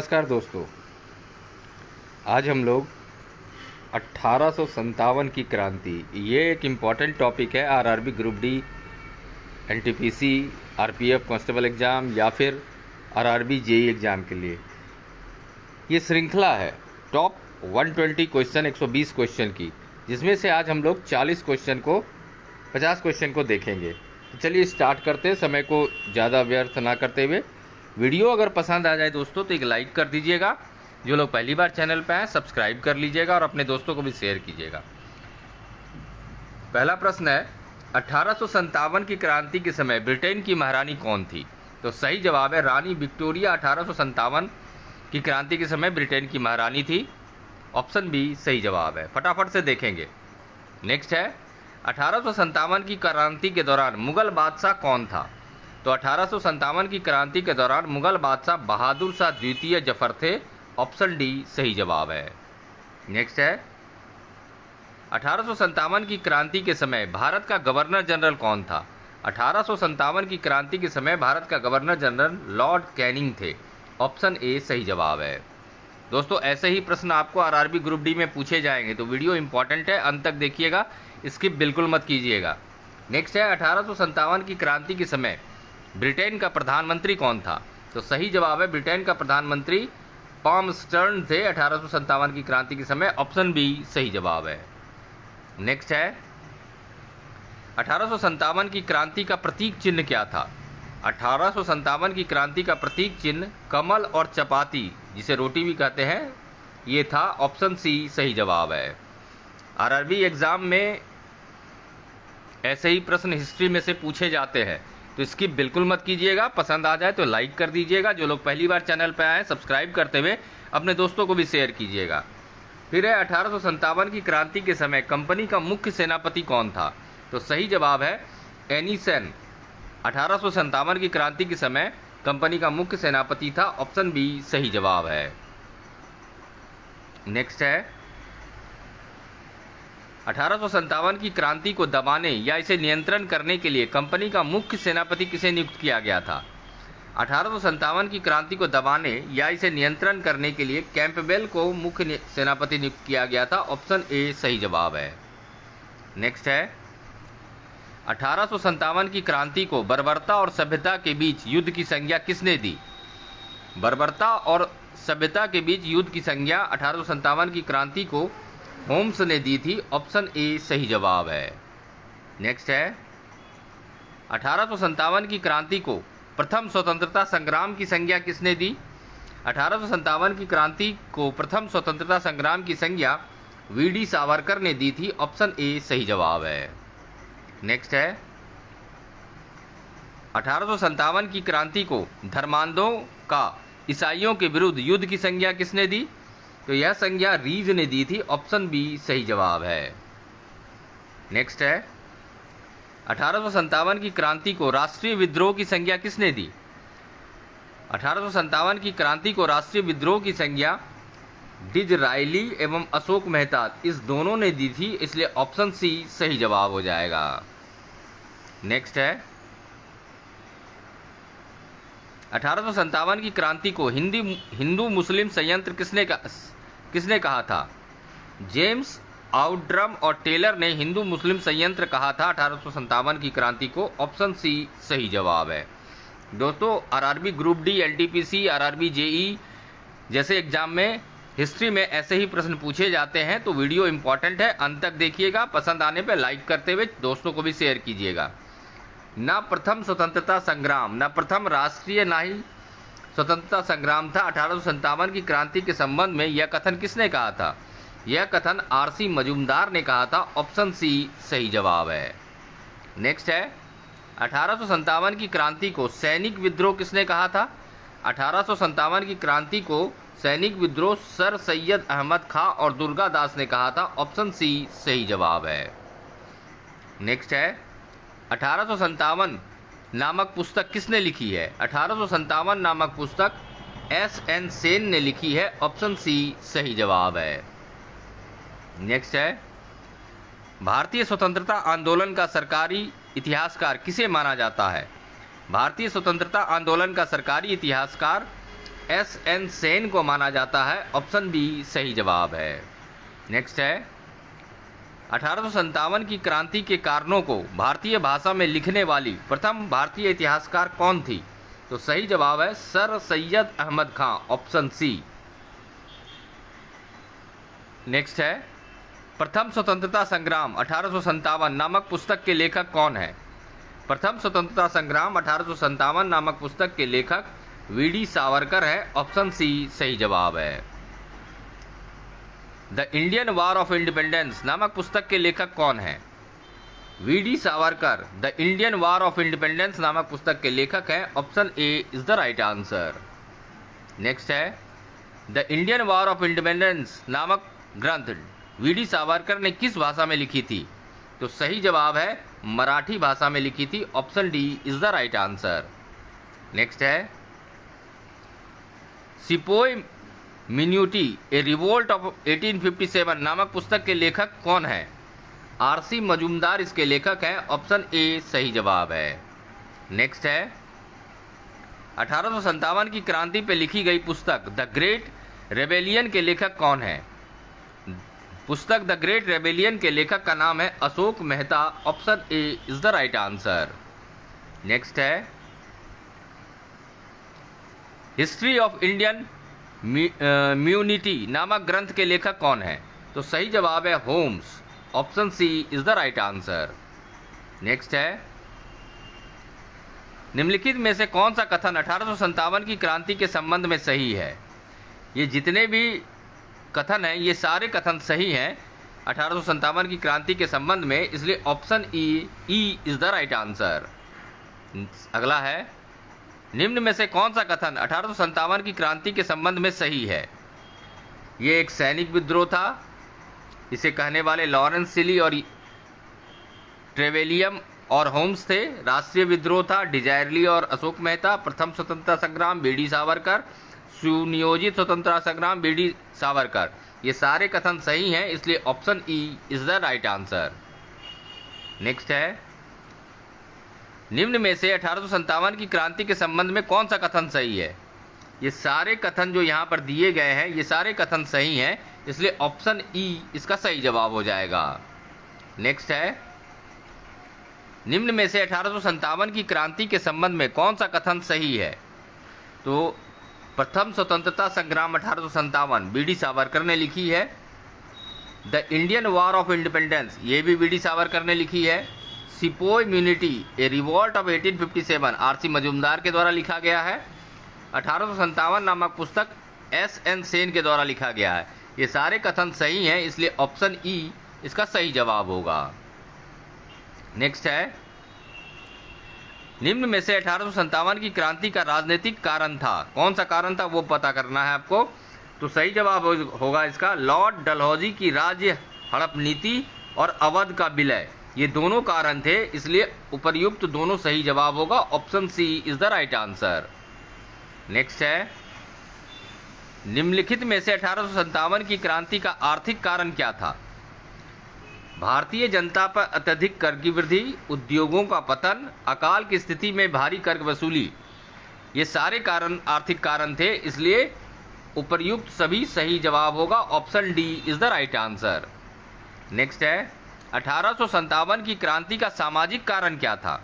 नमस्कार दोस्तों, आज हम लोग 1857 की क्रांति, ये एक इम्पॉर्टेंट टॉपिक है RRB group D, NTPC, RPF constable exam या फिर आरआरबी जेई एग्ज़ाम के लिए। ये श्रृंखला है टॉप 120 क्वेश्चन, 120 क्वेश्चन की, जिसमें से आज हम लोग 50 क्वेश्चन को देखेंगे। तो चलिए स्टार्ट करते हैं, समय को ज़्यादा व्यर्थ ना करते हुए। वीडियो अगर पसंद आ जाए दोस्तों तो एक लाइक कर दीजिएगा। जो लोग पहली बार चैनल पर आए सब्सक्राइब कर लीजिएगा और अपने दोस्तों को भी शेयर कीजिएगा। पहला प्रश्न है, 1857 की क्रांति के समय ब्रिटेन की महारानी कौन थी? तो सही जवाब है रानी विक्टोरिया 1857 की क्रांति के समय ब्रिटेन की महारानी थी। ऑप्शन बी सही जवाब है। फटाफट से देखेंगे। नेक्स्ट है, 1857 की क्रांति के दौरान मुगल बादशाह कौन था? तो 1857 की क्रांति के दौरान मुगल बादशाह बहादुर शाह द्वितीय जफर थे। ऑप्शन डी सही जवाब है। नेक्स्ट है, 1857 की क्रांति के समय भारत का गवर्नर जनरल कौन था? 1857 की क्रांति के समय भारत का गवर्नर जनरल लॉर्ड कैनिंग थे। ऑप्शन ए सही जवाब है। दोस्तों, ऐसे ही प्रश्न आपको आरआरबी ग्रुप डी में पूछे जाएंगे, तो वीडियो इंपॉर्टेंट है, अंत तक देखिएगा, स्किप बिल्कुल मत कीजिएगा। नेक्स्ट है, 1857 की क्रांति के समय ब्रिटेन का प्रधानमंत्री कौन था? तो सही जवाब है ब्रिटेन का प्रधानमंत्री पॉमस्टर्न थे 1857 की क्रांति के समय। ऑप्शन बी सही जवाब है। नेक्स्ट है, 1857 की क्रांति का प्रतीक चिन्ह क्या था? 1857 की क्रांति का प्रतीक चिन्ह कमल और चपाती, जिसे रोटी भी कहते हैं, ये था। ऑप्शन सी सही जवाब है। आरआरबी एग्जाम में ऐसे ही प्रश्न हिस्ट्री में से पूछे जाते हैं, तो इसकी बिल्कुल मत कीजिएगा। पसंद आ जाए तो लाइक कर दीजिएगा। जो लोग पहली बार चैनल पर आए सब्सक्राइब करते हुए अपने दोस्तों को भी शेयर कीजिएगा। फिर है, 1857 की क्रांति के समय कंपनी का मुख्य सेनापति कौन था? तो सही जवाब है एनी बेंट। 1857 की क्रांति के समय कंपनी का मुख्य सेनापति था। ऑप्शन बी सही जवाब है। नेक्स्ट है, 1857 की क्रांति को दबाने या इसे नियंत्रण करने के लिए कंपनी का मुख्य सेनापति किसे नियुक्त किया गया था? 1857 की क्रांति को दबाने या इसे नियंत्रण करने के लिए कैंपबेल को मुख्य सेनापति नियुक्त किया गया था। ऑप्शन ए सही जवाब है। नेक्स्ट है, 1857 की क्रांति को बर्बरता और सभ्यता के बीच युद्ध की संज्ञा किसने दी? बर्बरता और सभ्यता के बीच युद्ध की संज्ञा 1857 की क्रांति को होम्स ने दी थी। ऑप्शन ए सही जवाब है। नेक्स्ट है, 1857 की क्रांति को प्रथम स्वतंत्रता संग्राम की संज्ञा किसने दी? 1857 की क्रांति को प्रथम स्वतंत्रता संग्राम की संज्ञा वीडी सावरकर ने दी थी। ऑप्शन ए सही जवाब है। नेक्स्ट है, 1857 की क्रांति को धर्मांधों का ईसाइयों के विरुद्ध युद्ध की संज्ञा किसने दी? तो यह संज्ञा रीज ने दी थी। ऑप्शन बी सही जवाब है। नेक्स्ट है, 1857 की क्रांति को राष्ट्रीय विद्रोह की संज्ञा किसने दी? 1857 की क्रांति को राष्ट्रीय विद्रोह की संज्ञा डिज़रायली एवं अशोक मेहता, इस दोनों ने दी थी, इसलिए ऑप्शन सी सही जवाब हो जाएगा। नेक्स्ट है, 1857 की क्रांति को हिंदू मुस्लिम संयंत्र किसने कहा था? जेम्स आउटड्रम और टेलर ने हिंदू मुस्लिम संयंत्र कहा था 1857 की क्रांति को। ऑप्शन सी सही जवाब है। दोस्तों, RRB group D, NTPC, RRB JE जैसे एग्जाम में हिस्ट्री में ऐसे ही प्रश्न पूछे जाते हैं, तो वीडियो इंपॉर्टेंट है, अंत तक देखिएगा। पसंद आने पर लाइक करते हुए दोस्तों को भी शेयर कीजिएगा। ना प्रथम स्वतंत्रता संग्राम, ना प्रथम राष्ट्रीय, ना ही स्वतंत्रता संग्राम था 1857 की क्रांति के संबंध में, यह कथन किसने कहा था? यह कथन आरसी मजूमदार ने कहा था। ऑप्शन सी सही जवाब है। नेक्स्ट है, 1857 की क्रांति को सैनिक विद्रोह किसने कहा था? 1857 की क्रांति को सैनिक विद्रोह सर सैयद अहमद खां और दुर्गा दास ने कहा था। ऑप्शन सी सही जवाब है। नेक्स्ट है, 1857 नामक पुस्तक किसने लिखी है? 1857 नामक पुस्तक एस.एन. सेन ने लिखी है। ऑप्शन सी सही जवाब है। नेक्स्ट है, भारतीय स्वतंत्रता आंदोलन का सरकारी इतिहासकार किसे माना जाता है? भारतीय स्वतंत्रता आंदोलन का सरकारी इतिहासकार एस.एन. सेन को माना जाता है। ऑप्शन बी सही जवाब है। नेक्स्ट है 1857 की क्रांति के कारणों को भारतीय भाषा में लिखने वाली प्रथम भारतीय इतिहासकार कौन थी? तो सही जवाब है sir Syed Ahmad Khan. Option C. Next है प्रथम स्वतंत्रता संग्राम 1857 नामक पुस्तक के लेखक कौन है? प्रथम स्वतंत्रता संग्राम 1857 नामक पुस्तक के लेखक वी.डी. सावरकर है। ऑप्शन सी सही जवाब है। The Indian war of independence नामक पुस्तक के लेखक कौन है? V D. Savarkar the Indian war of independence नामक पुस्तक के लेखक हैं। Option A is the right answer. Next है the Indian war of independence नामक ग्रंथ वी.डी. सावरकर ने किस भाषा में लिखी थी? तो सही जवाब है मराठी भाषा में लिखी थी। Option D is the right answer. Next है सिपोय मिन्यूटी ए रिवोल्ट ऑफ 1857 नामक पुस्तक के लेखक कौन है? आर.सी. मजूमदार इसके लेखक हैं। ऑप्शन ए सही जवाब है। नेक्स्ट है 1857 की क्रांति पे लिखी गई पुस्तक द ग्रेट रेबेलियन के लेखक कौन है? पुस्तक द ग्रेट रेबेलियन के लेखक का नाम है Ashok Mehta. Option A is the right answer. Next है हिस्ट्री ऑफ इंडियन म्यूनिटी नामक ग्रंथ के लेखक कौन है? तो सही जवाब है होम्स। Option C is the right answer. Next है निम्नलिखित में से कौन सा कथन 1857 की क्रांति के संबंध में सही है? ये जितने भी कथन हैं ये सारे कथन सही हैं 1857 की क्रांति के संबंध में, इसलिए option E is the right answer. अगला है निम्न में से कौन सा कथन 1857 की क्रांति के संबंध में सही है? ये एक सैनिक विद्रोह था, इसे कहने वाले लॉरेंस सिली और ट्रेवेलियम और होम्स थे। राष्ट्रीय विद्रोह था डिजायरली और अशोक मेहता। प्रथम स्वतंत्रता संग्राम वी.डी. सावरकर। सुनियोजित स्वतंत्रता संग्राम वी.डी. सावरकर। ये सारे कथन सही हैं, इसलिए option E is the right answer. Next है निम्न में से 1857 की क्रांति के संबंध में कौन सा कथन सही है? ये सारे कथन जो यहाँ पर दिए गए हैं ये सारे कथन सही हैं, इसलिए ऑप्शन ई इसका सही जवाब हो जाएगा। नेक्स्ट है निम्न में से 1857 की क्रांति के संबंध में कौन सा कथन सही है? तो प्रथम स्वतंत्रता संग्राम 1857 वी.डी. सावरकर ने लिखी है। The Indian war of independence ये भी वी.डी. सावरकर ने लिखी है। Sepoy mutiny a revolt of 1857 R C. Majumdar के द्वारा लिखा गया है। 1857 नामक पुस्तक एस.एन. सेन के द्वारा लिखा गया है। ये सारे कथन सही हैं, इसलिए ऑप्शन ई इसका सही जवाब होगा। नेक्स्ट है निम्न में से 1857 की क्रांति का राजनीतिक कारण था, कौन सा कारण था वो पता करना है आपको। तो सही जवाब होगा इसका लॉर्ड डलहौजी की राज्य हड़प नीति और अवध का विलय, ये दोनों कारण थे, इसलिए उपर्युक्त दोनों सही जवाब होगा। Option C is the right answer. Next है निम्नलिखित में से 1857 की क्रांति का आर्थिक कारण क्या था? भारतीय जनता पर अत्यधिक कर की वृद्धि, उद्योगों का पतन, अकाल की स्थिति में भारी कर वसूली, ये सारे कारण आर्थिक कारण थे, इसलिए उपर्युक्त सभी सही जवाब होगा। Option D is the right answer. Next है 1857 की क्रांति का सामाजिक कारण क्या था?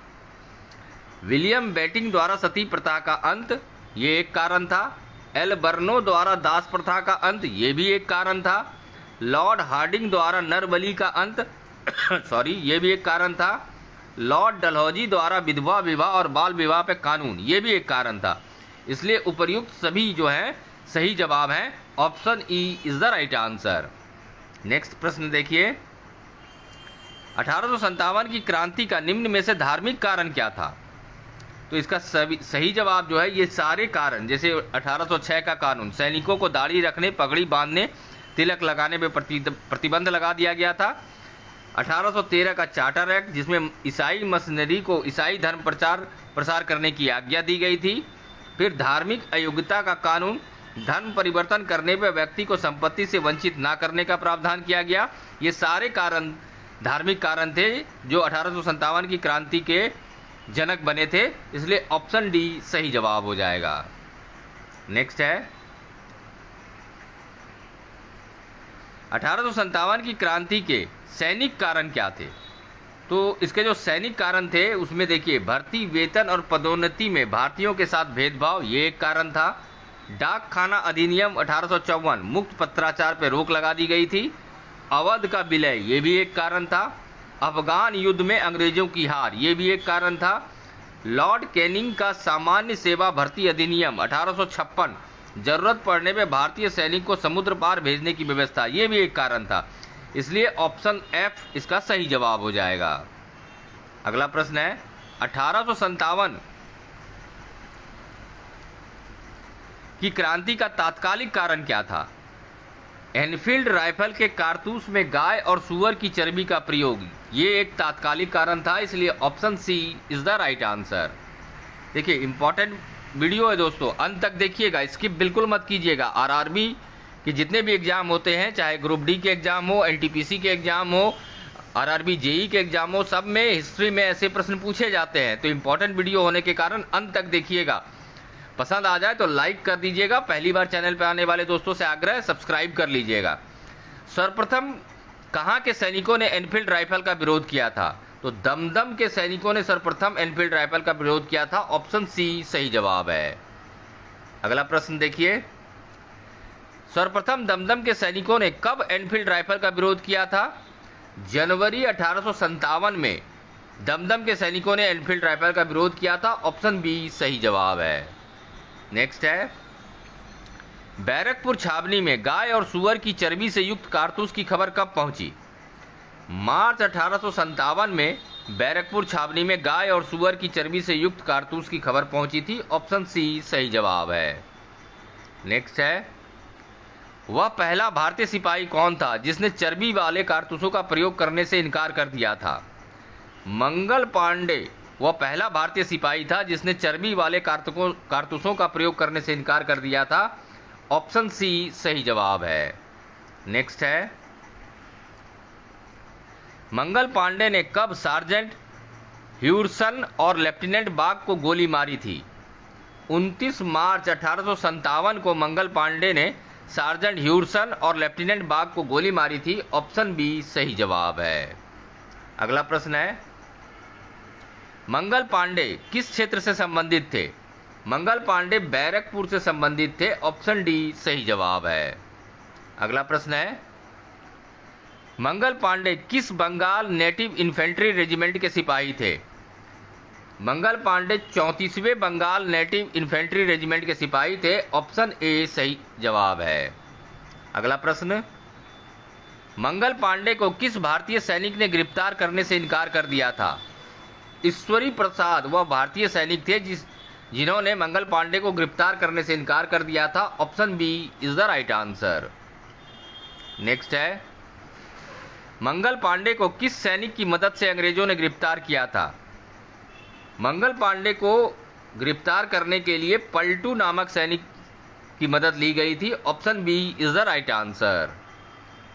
विलियम बेटिंग द्वारा सती प्रथा का अंत, ये एक कारण था। एल बर्नो द्वारा दास प्रथा का अंत, ये भी एक कारण था। लॉर्ड हार्डिंग द्वारा नरबली का अंत ये भी एक कारण था। लॉर्ड डलहौजी द्वारा विधवा विवाह और बाल विवाह पे कानून, ये भी एक कारण था, इसलिए उपर्युक्त सभी जो हैं सही जवाब हैं। Option E is the right answer. Next प्रश्न देखिए 1857 की क्रांति का निम्न में से धार्मिक कारण क्या था? तो इसका सही जवाब जो है ये सारे कारण, जैसे 1806 का कानून, सैनिकों को दाढ़ी रखने, पगड़ी बांधने, तिलक लगाने में प्रतिबंध लगा दिया गया था। 1813 का चार्टर एक्ट, जिसमें ईसाई मशीनरी को ईसाई धर्म प्रसार करने की आज्ञा दी गई थी। फिर धार्मिक अयोग्यता का कानून, धर्म परिवर्तन करने पर व्यक्ति को संपत्ति से वंचित न करने का प्रावधान किया गया। ये सारे कारण धार्मिक कारण थे जो 1857 की क्रांति के जनक बने थे, इसलिए ऑप्शन डी सही जवाब हो जाएगा। नेक्स्ट है 1857 की क्रांति के सैनिक कारण क्या थे? तो इसके जो सैनिक कारण थे उसमें देखिए, भर्ती, वेतन और पदोन्नति में भारतीयों के साथ भेदभाव, ये एक कारण था। डाक खाना अधिनियम 1854, मुक्त पत्राचार पर रोक लगा दी गई थी। अवध का विलय, ये भी एक कारण था। अफगान युद्ध में अंग्रेजों की हार, ये भी एक कारण था। लॉर्ड कैनिंग का सामान्य सेवा भर्ती अधिनियम 1856, जरूरत पड़ने में भारतीय सैनिक को समुद्र पार भेजने की व्यवस्था, ये भी एक कारण था। इसलिए ऑप्शन एफ इसका सही जवाब हो जाएगा। अगला प्रश्न है 1857 की क्रांति का तात्कालिक कारण क्या था? एनफील्ड राइफल के कारतूस में गाय और सूअर की चर्बी का प्रयोग, ये एक तात्कालिक कारण था। इसलिए option C is the right answer. देखिए, इंपॉर्टेंट वीडियो है दोस्तों, अंत तक देखिएगा, स्किप बिल्कुल मत कीजिएगा। आरआरबी कि जितने भी एग्जाम होते हैं, चाहे ग्रुप डी के एग्जाम हो, एनटीपीसी के एग्जाम हो, आरआरबी जेई के एग्जाम हो, सब में हिस्ट्री में ऐसे प्रश्न पूछे जाते हैं। तो इंपॉर्टेंट वीडियो होने के कारण अंत तक देखिएगा। पसंद आ जाए तो लाइक कर दीजिएगा। पहली बार चैनल पर आने वाले दोस्तों से आग्रह, सब्सक्राइब कर लीजिएगा। सर्वप्रथम कहां के सैनिकों ने एनफील्ड राइफल का विरोध किया था? तो दमदम के सैनिकों ने सर्वप्रथम एनफील्ड राइफल का विरोध किया था। ऑप्शन सी सही जवाब है। अगला प्रश्न देखिए, सर्वप्रथम दमदम के सैनिकों ने कब एनफील्ड राइफल का विरोध किया था? जनवरी 1857 में दमदम के सैनिकों ने एनफील्ड राइफल का विरोध किया था। ऑप्शन बी सही जवाब है। नेक्स्ट है, बैरकपुर छावनी में गाय और सुअर की चर्बी से युक्त कारतूस की खबर कब पहुंची? मार्च 1857 में बैरकपुर छावनी में गाय और सुअर की चर्बी से युक्त कारतूस की खबर पहुंची थी। ऑप्शन सी सही जवाब है। नेक्स्ट है, वह पहला भारतीय सिपाही कौन था जिसने चर्बी वाले कारतूसों का प्रयोग करने से इनकार कर दिया था? मंगल पांडे वह पहला भारतीय सिपाही था जिसने चर्बी वाले कारतूसों का प्रयोग करने से इनकार कर दिया था। ऑप्शन सी सही जवाब है। नेक्स्ट है, मंगल पांडे ने कब सार्जेंट ह्यूरसन और लेफ्टिनेंट बाग को गोली मारी थी? 29 मार्च 1857 को मंगल पांडे ने सार्जेंट ह्यूरसन और लेफ्टिनेंट बाग को गोली मारी थी। ऑप्शन बी सही जवाब है। अगला प्रश्न है, मंगल पांडे किस क्षेत्र से संबंधित थे? मंगल पांडे बैरकपुर से संबंधित थे। ऑप्शन डी सही जवाब है। अगला प्रश्न है, मंगल पांडे किस बंगाल नेटिव इन्फेंट्री रेजिमेंट के सिपाही थे? मंगल पांडे 34वें बंगाल नेटिव इन्फेंट्री रेजिमेंट के सिपाही थे। ऑप्शन ए सही जवाब है। अगला प्रश्न, मंगल पांडे को किस भारतीय सैनिक ने गिरफ्तार करने से इनकार कर दिया था? ईश्वरी प्रसाद वह भारतीय सैनिक थे जिन्होंने मंगल पांडे को गिरफ्तार करने से इनकार कर दिया था। Option B is the right answer. Next है, मंगल पांडे को किस सैनिक की मदद से अंग्रेजों ने गिरफ्तार किया था? मंगल पांडे को गिरफ्तार करने के लिए पलटू नामक सैनिक की मदद ली गई थी। Option B is the right answer.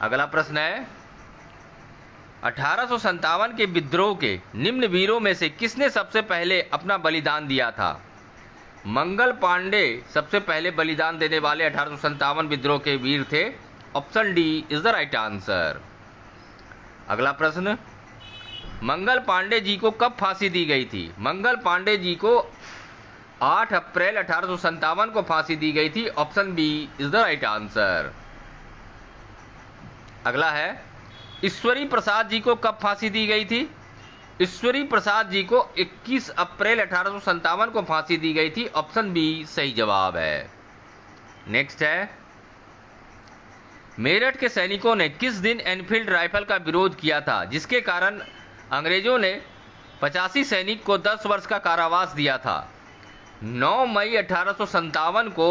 अगला प्रश्न है, 1857 के विद्रोह के निम्न वीरों में से किसने सबसे पहले अपना बलिदान दिया था? मंगल पांडे सबसे पहले बलिदान देने वाले 1857 विद्रोह के वीर थे। Option D is the right answer. अगला प्रश्न, मंगल पांडे जी को कब फांसी दी गई थी? मंगल पांडे जी को 8 अप्रैल 1857 को फांसी दी गई थी। Option B is the right answer. अगला है, ईश्वरी प्रसाद जी को कब फांसी दी गई थी? ईश्वरी प्रसाद जी को 21 अप्रैल 1857 को फांसी दी गई थी। ऑप्शन बी सही जवाब है। नेक्स्ट है, मेरठ के सैनिकों ने किस दिन एनफील्ड राइफल का विरोध किया था जिसके कारण अंग्रेजों ने 85 सैनिक को 10 वर्ष का कारावास दिया था? 9 मई 1857 को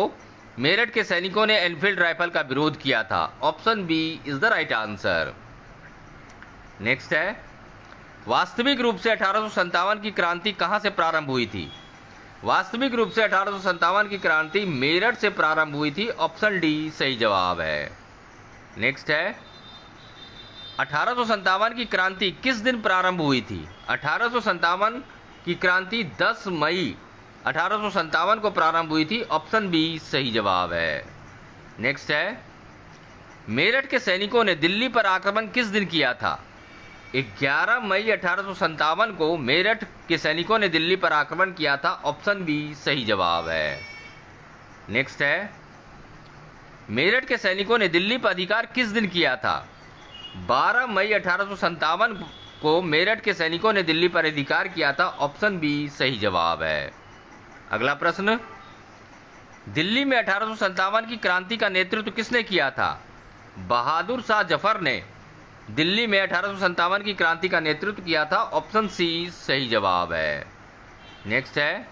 मेरठ के सैनिकों ने एनफील्ड राइफल का विरोध किया था। Option B is the right answer. Next है, वास्तविक रूप से 1857 की क्रांति कहां से प्रारंभ हुई थी? वास्तविक रूप से 1857 की क्रांति मेरठ से प्रारंभ हुई थी। ऑप्शन डी सही जवाब है। नेक्स्ट है, 1857 की क्रांति किस दिन प्रारंभ हुई थी? 1857 की क्रांति 10 मई 1857 को प्रारंभ हुई थी। ऑप्शन बी सही जवाब है। नेक्स्ट है, मेरठ के सैनिकों ने दिल्ली पर आक्रमण किस दिन किया था? 11 मई 1857 को मेरठ के सैनिकों ने दिल्ली पर आक्रमण किया था। ऑप्शन बी सही जवाब है। नेक्स्ट है, मेरठ के सैनिकों ने दिल्ली पर अधिकार किस दिन किया था? 12 मई 1857 को मेरठ के सैनिकों ने दिल्ली पर अधिकार किया था। ऑप्शन बी सही जवाब है। अगला प्रश्न, दिल्ली में 1857 की क्रांति का नेतृत्व किसने किया था? बहादुर शाह जफर ने दिल्ली में 1857 की क्रांति का नेतृत्व किया था। ऑप्शन सी सही जवाब है। नेक्स्ट है,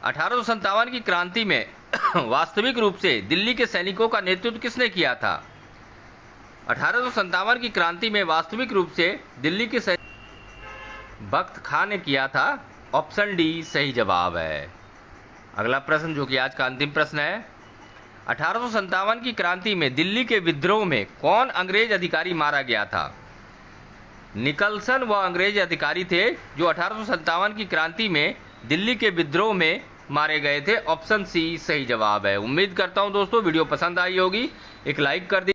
1857 की क्रांति में वास्तविक रूप से दिल्ली के सैनिकों का नेतृत्व किसने किया था? 1857 की क्रांति में वास्तविक रूप से दिल्ली के बख्त खां ने किया था। ऑप्शन डी सही जवाब है। अगला प्रश्न जो कि आज का अंतिम प्रश्न है, 1857 की क्रांति में दिल्ली के विद्रोह में कौन अंग्रेज अधिकारी मारा गया था? निकलसन वह अंग्रेज अधिकारी थे जो 1857 की क्रांति में दिल्ली के विद्रोह में मारे गए थे। ऑप्शन सी सही जवाब है। उम्मीद करता हूं दोस्तों वीडियो पसंद आई होगी। एक लाइक कर दीजिए।